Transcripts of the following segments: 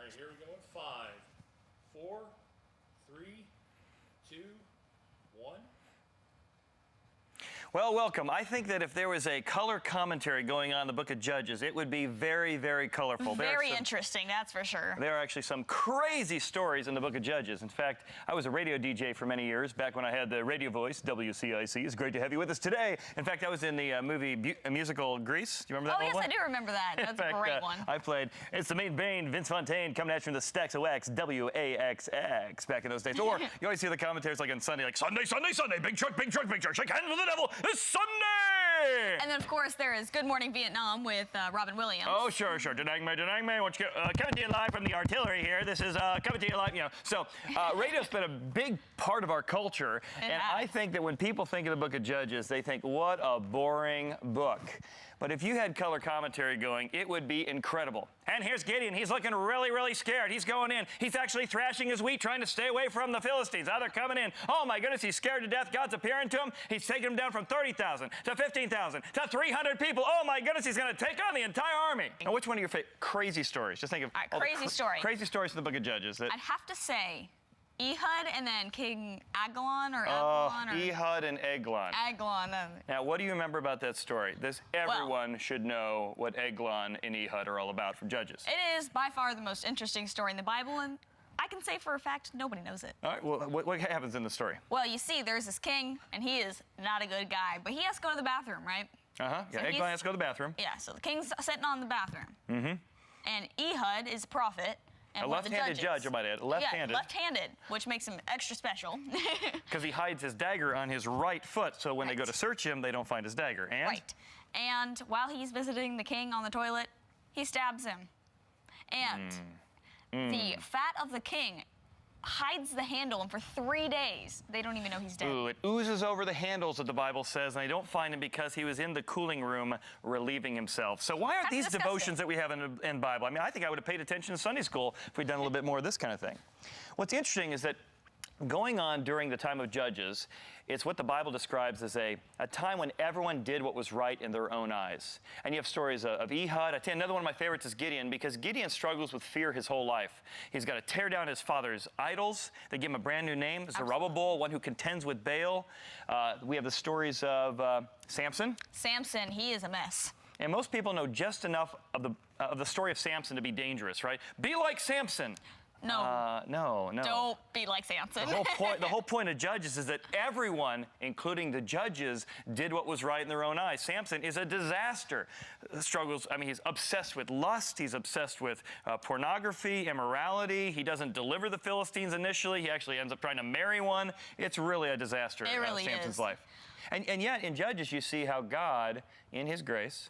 right, here we go in 5, 4, 3, 2, 1. Well, welcome. I think that if there was a color commentary going on in the book of Judges, it would be very, very colorful. Very interesting, that's for sure. There are actually some crazy stories in the book of Judges. In fact, I was a radio DJ for many years, back when I had the radio voice, WCIC. It's great to have you with us today. In fact, I was in the musical Grease. Do you remember that one? Oh, yes, I do remember that. That's a great one. I played It's the Main Vein, Vince Fontaine, coming at you from the Stacks of Wax, WAXX, back in those days. Or you always hear the commentators like on Sunday, like, Sunday, Sunday, Sunday, big truck, big truck, big truck, shake hands with the devil, it's Sunday! And then, of course, there is Good Morning Vietnam with Robin Williams. Oh, sure. Denang me. Coming to you live from the artillery here. This is coming to you live, So, radio's been a big part of our culture. And I think that when people think of the book of Judges, they think, what a boring book. But if you had color commentary going, it would be incredible. And here's Gideon. He's looking really, really scared. He's going in. He's actually thrashing his wheat, trying to stay away from the Philistines. Now they're coming in. Oh, my goodness, he's scared to death. God's appearing to him. He's taking him down from 30,000 to 15,000 to 300 people. Oh, my goodness, he's going to take on the entire army. Now, which one of your crazy stories? Just think of all crazy story. Crazy stories from the book of Judges. I'd have to say Ehud and then King Eglon or Eglon. Ehud and Eglon. Eglon. Now, what do you remember about that story? Everyone should know what Eglon and Ehud are all about from Judges. It is by far the most interesting story in the Bible, and I can say for a fact nobody knows it. All right, well, what happens in the story? Well, you see, there's this king, and he is not a good guy, but he has to go to the bathroom, right? Yeah, so Eglon has to go to the bathroom. Yeah, so the king's sitting on the bathroom. And Ehud is a prophet. And a left-handed judge, I might add. Left-handed. Yeah, left-handed, which makes him extra special. Because he hides his dagger on his right foot, so when they go to search him, they don't find his dagger. And? Right. And while he's visiting the king on the toilet, he stabs him. And the fat of the king hides the handle, and for 3 days, they don't even know he's dead. Ooh, it oozes over the handles, that the Bible says, and they don't find him because he was in the cooling room relieving himself. So why aren't these devotions that we have in Bible? I mean, I think I would have paid attention in Sunday school if we'd done a little bit more of this kind of thing. What's interesting is that going on during the time of Judges, it's what the Bible describes as a time when everyone did what was right in their own eyes. And you have stories of Ehud. I tell you, another one of my favorites is Gideon, because Gideon struggles with fear his whole life. He's got to tear down his father's idols. They give him a brand new name, Zerubbabel, one who contends with Baal. We have the stories of Samson. Samson, he is a mess. And most people know just enough of the story of Samson to be dangerous, right? Be like Samson. No. No. Don't be like Samson. The whole point of Judges is that everyone, including the judges, did what was right in their own eyes. Samson is a disaster. He's obsessed with lust. He's obsessed with pornography, immorality. He doesn't deliver the Philistines initially. He actually ends up trying to marry one. It's really a disaster in Samson's life. And yet, in Judges, you see how God, in his grace,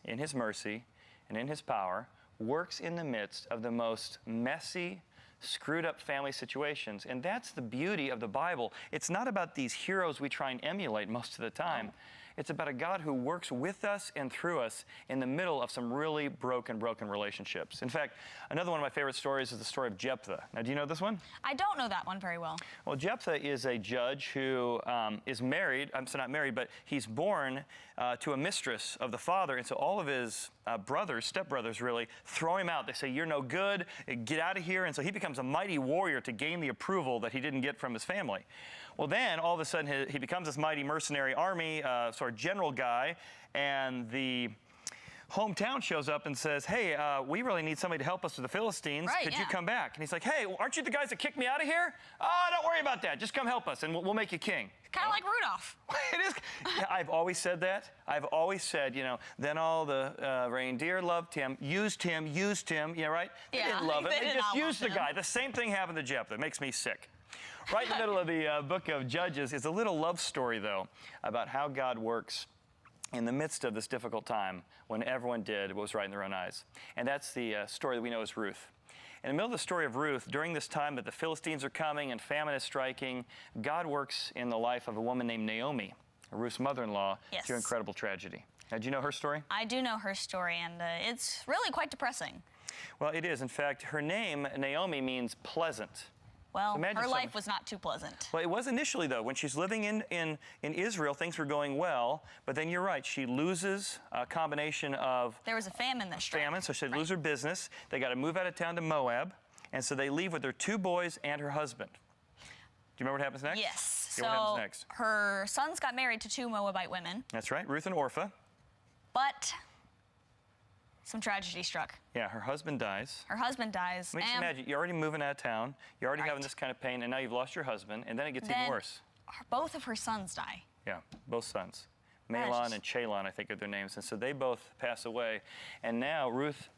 in his mercy, and in his power, works in the midst of the most messy, screwed up family situations. And that's the beauty of the Bible. It's not about these heroes we try and emulate most of the time. It's about a God who works with us and through us in the middle of some really broken relationships. In fact, another one of my favorite stories is the story of Jephthah. Now, do you know this one? I don't know that one very well. Well, Jephthah is a judge who is married, not married, but he's born to a mistress of the father, and so all of his stepbrothers really, throw him out. They say, you're no good, get out of here, and so he becomes a mighty warrior to gain the approval that he didn't get from his family. Well, then, all of a sudden, he becomes this mighty mercenary army, sort of general guy, and the hometown shows up and says, hey, we really need somebody to help us with the Philistines. Could you come back? And he's like, hey, aren't you the guys that kicked me out of here? Oh, don't worry about that. Just come help us, and we'll make you king. Kind of like Rudolph. It is. Yeah, I've always said that. I've always said, then all the reindeer loved him, used him, yeah, right? They didn't love him. They just used the guy. The same thing happened to Jephthah. It makes me sick. Right in the middle of the book of Judges is a little love story, though, about how God works in the midst of this difficult time when everyone did what was right in their own eyes. And that's the story that we know as Ruth. In the middle of the story of Ruth, during this time that the Philistines are coming and famine is striking, God works in the life of a woman named Naomi, Ruth's mother-in-law, through incredible tragedy. Now, do you know her story? I do know her story, and it's really quite depressing. Well, it is. In fact, her name, Naomi, means pleasant. Well, Imagine her some- life was not too pleasant. Well, it was initially, though. When she's living in Israel, things were going well. But then you're right. She loses a combination of There was a famine that struck. famine, so she'd lose her business. They got to move out of town to Moab. And so they leave with their 2 boys and her husband. Do you remember what happens next? Yes. Yeah, what happens next? Her sons got married to 2 Moabite women, That's right, Ruth and Orpah. but some tragedy struck. Yeah, her husband dies. Her husband dies. I mean, just and imagine, you're already moving out of town. You're already having Right. this kind of pain, and now you've lost your husband, and then it gets even then worse. both of her sons die. Yeah, both sons. Gosh. Mahlon and Chalon, I think are their names. And so they both pass away. And now Ruth,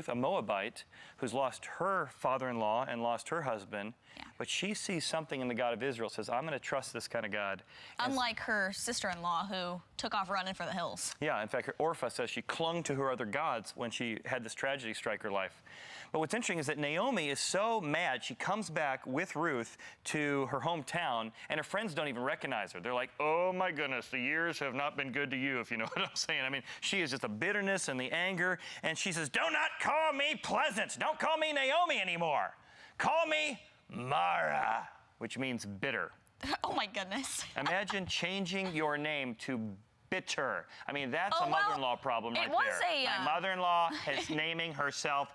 a Moabite, who's lost her father-in-law and lost her husband, Yeah. but she sees something in the God of Israel, says, I'm going to trust this kind of God. And Unlike her sister-in-law who took off running for the hills. yeah, in fact, Orpah says she clung to her other gods when she had this tragedy strike her life. But what's interesting is that Naomi is so mad, she comes back with Ruth to her hometown, and her friends don't even recognize her. They're like, oh my goodness, the years have not been good to you, if you know what I'm saying. I mean, she is just the bitterness and the anger, and she says, do not call me Pleasant. Don't call me Naomi anymore. Call me Mara, which means bitter. Oh my goodness. Imagine changing your name to Bitter. I mean, that's Oh, a well, mother-in-law problem it right was there. a, My mother-in-law is naming herself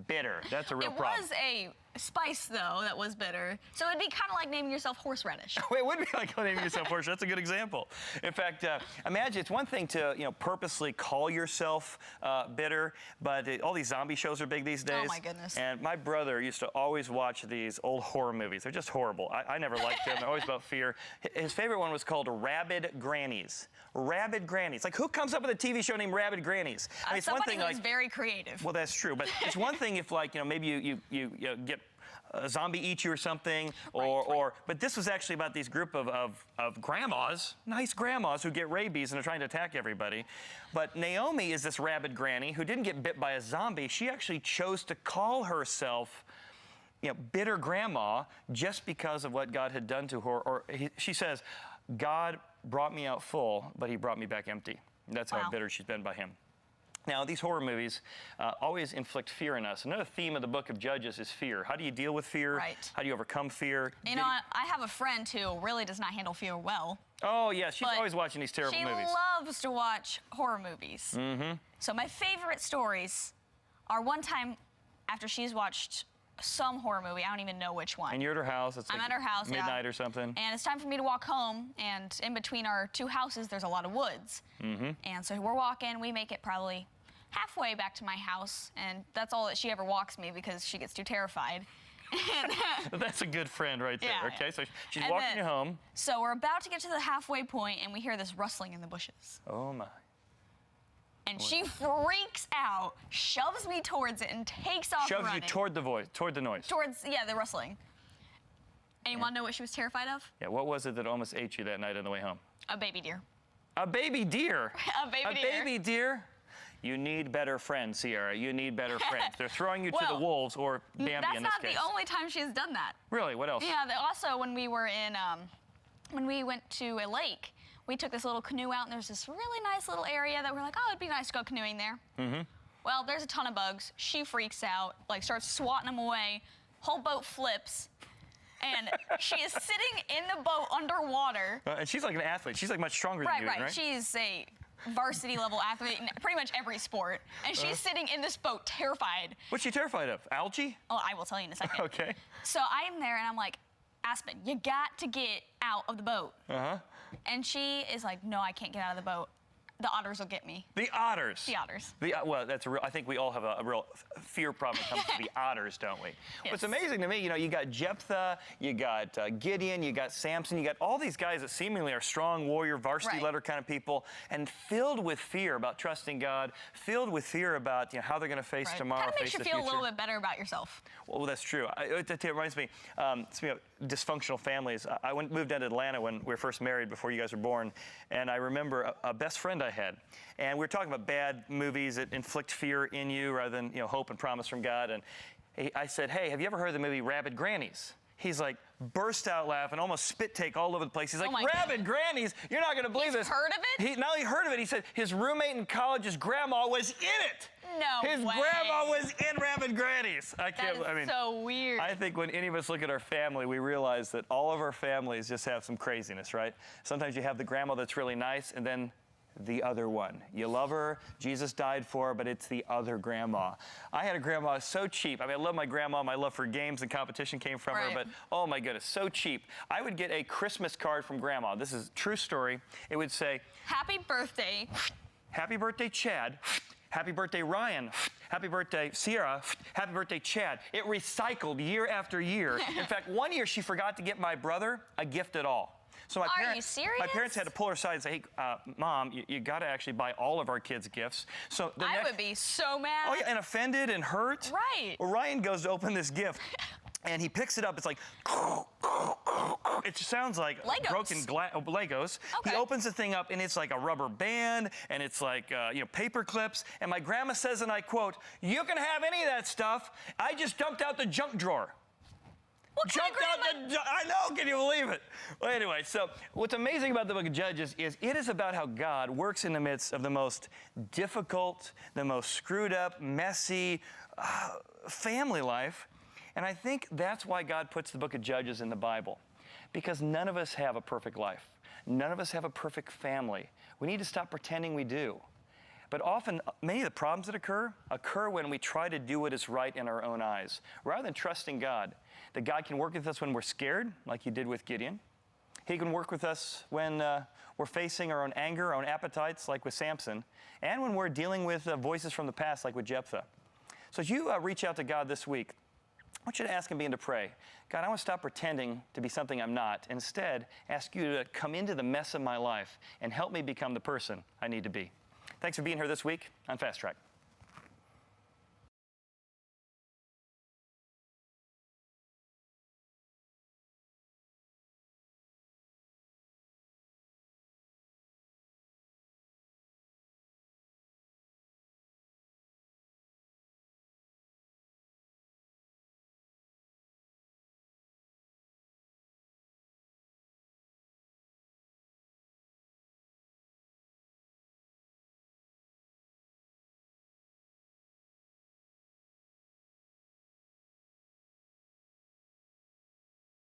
Bitter. That's a real It problem. was a spice, though, that was bitter. So it'd be kind of like naming yourself horseradish. Wait, it would be like naming yourself horse. That's a good example. In fact, imagine it's one thing to purposely call yourself bitter, but all these zombie shows are big these days. Oh, my goodness. And my brother used to always watch these old horror movies. They're just horrible. I never liked them. They're always about fear. His favorite one was called Rabid Grannies. Rabid Grannies. Like, who comes up with a TV show named Rabid Grannies? I mean, it's one Somebody thing who's like. very creative. Well, that's true, but it's one thing if, like, maybe you get a zombie eat you or something, but this was actually about these group of grandmas, nice grandmas who get rabies and are trying to attack everybody. But Naomi is this rabid granny who didn't get bit by a zombie. She actually chose to call herself bitter grandma just because of what God had done to her. She says, God brought me out full, but he brought me back empty. That's how Wow. bitter she's been by him. Now, these horror movies always inflict fear in us. Another theme of the book of Judges is fear. How do you deal with fear? Right. How do you overcome fear? You know, I have a friend who really does not handle fear well. Oh, yeah, she's but always watching these terrible she movies. loves to watch horror movies. Mm-hmm. So my favorite stories are one time after she's watched some horror movie, I don't even know which one. And you're at her house. It's I'm like at her house, yeah. midnight or something. And it's time for me to walk home, and in between our 2 houses, there's a lot of woods. Mm-hmm. And so we're walking, we make it probably halfway back to my house, and that's all that she ever walks me because she gets too terrified. That's a good friend right there. Yeah. Okay, so she's And walking then- you home. So we're about to get to the halfway point, and we hear this rustling in the bushes. Oh, my. And she freaks out, shoves me towards it, and takes off Shoves running. you toward the noise. Towards, yeah, the rustling. And you want to know what she was terrified of? Yeah, what was it that almost ate you that night on the way home? A baby deer. A baby deer. A baby deer. Baby deer. You need better friends, Sierra. You need better friends. They're throwing you to the Well, wolves or Bambi That's in this not case. the only time she's done that. Really? What else? Yeah, also when we were in, when we went to a lake, we took this little canoe out, and there's this really nice little area that we're like, oh, it'd be nice to go canoeing there. Mm-hmm. Well, there's a ton of bugs. She freaks out, like starts swatting them away. Whole boat flips, and she is sitting in the boat underwater. And she's like an athlete. She's like much stronger than you, right? She's a varsity level athlete in pretty much every sport, and she's sitting in this boat, terrified. What's she terrified of? Algae? Oh, I will tell you in a second. Okay. So I'm there, and I'm like, Aspen, you got to get out of the boat. Uh-huh. And she is like, no, I can't get out of the boat. The otters will get me. The otters. The otters. Well, that's a real. I think we all have a real fear problem when it comes to the otters, don't we? Yes. What's amazing to me, you got Jephthah, you got Gideon, you got Samson, you got all these guys that seemingly are strong warrior, varsity Right. letter kind of people, and filled with fear about trusting God, filled with fear about how they're going to face tomorrow, Kind of face makes you the feel future. a little bit better about yourself. Well, that's true. It reminds me, speaking of dysfunctional families, I moved down to Atlanta when we were first married before you guys were born, and I remember a best friend I had, and we were talking about bad movies that inflict fear in you rather than hope and promise from God, and I said, hey, have you ever heard of the movie Rabid Grannies? He's like burst out laughing, almost spit take all over the place. He's like, Oh my Rabid Grannies, you're not going to believe He's this. heard of it? He not only heard of it, he said his roommate in college's grandma was in it. No His way. grandma was in Rabid Grannies. That is so weird. I think when any of us look at our family, we realize that all of our families just have some craziness, right? Sometimes you have the grandma that's really nice, and then the other one. You love her, Jesus died for her, but it's the other grandma. I had a grandma so cheap. I mean, I love my grandma. My love for games and competition came from her, Right. but oh my goodness, so cheap. I would get a Christmas card from grandma. This is a true story. It would say, Happy birthday. Happy birthday, Chad. Happy birthday, Ryan. Happy birthday, Sierra. Happy birthday, Chad. It recycled year after year. In fact, one year she forgot to get my brother a gift at all. So my Are you serious? My parents had to pull her aside and say, hey, Mom, you got to actually buy all of our kids gifts. So the I next, would be so mad. Oh, yeah, and offended and hurt. Right. Well, Ryan goes to open this gift, and he picks it up. It's like, it sounds like Legos. broken Legos. Okay. He opens the thing up, and it's like a rubber band, and it's like, paper clips. And my grandma says, and I quote, "You can have any of that stuff. I just dumped out the junk drawer." What kind of grandma? I know, can you believe it? Well, anyway, so what's amazing about the book of Judges is it is about how God works in the midst of the most difficult, the most screwed up, messy family life. And I think that's why God puts the book of Judges in the Bible, because none of us have a perfect life. None of us have a perfect family. We need to stop pretending we do. But often, many of the problems that occur when we try to do what is right in our own eyes, rather than trusting God. That God can work with us when we're scared, like he did with Gideon. He can work with us when we're facing our own anger, our own appetites, like with Samson, and when we're dealing with voices from the past, like with Jephthah. So as you reach out to God this week, I want you to ask him, begin to pray. God, I want to stop pretending to be something I'm not. Instead, ask you to come into the mess of my life and help me become the person I need to be. Thanks for being here this week on Fast Track.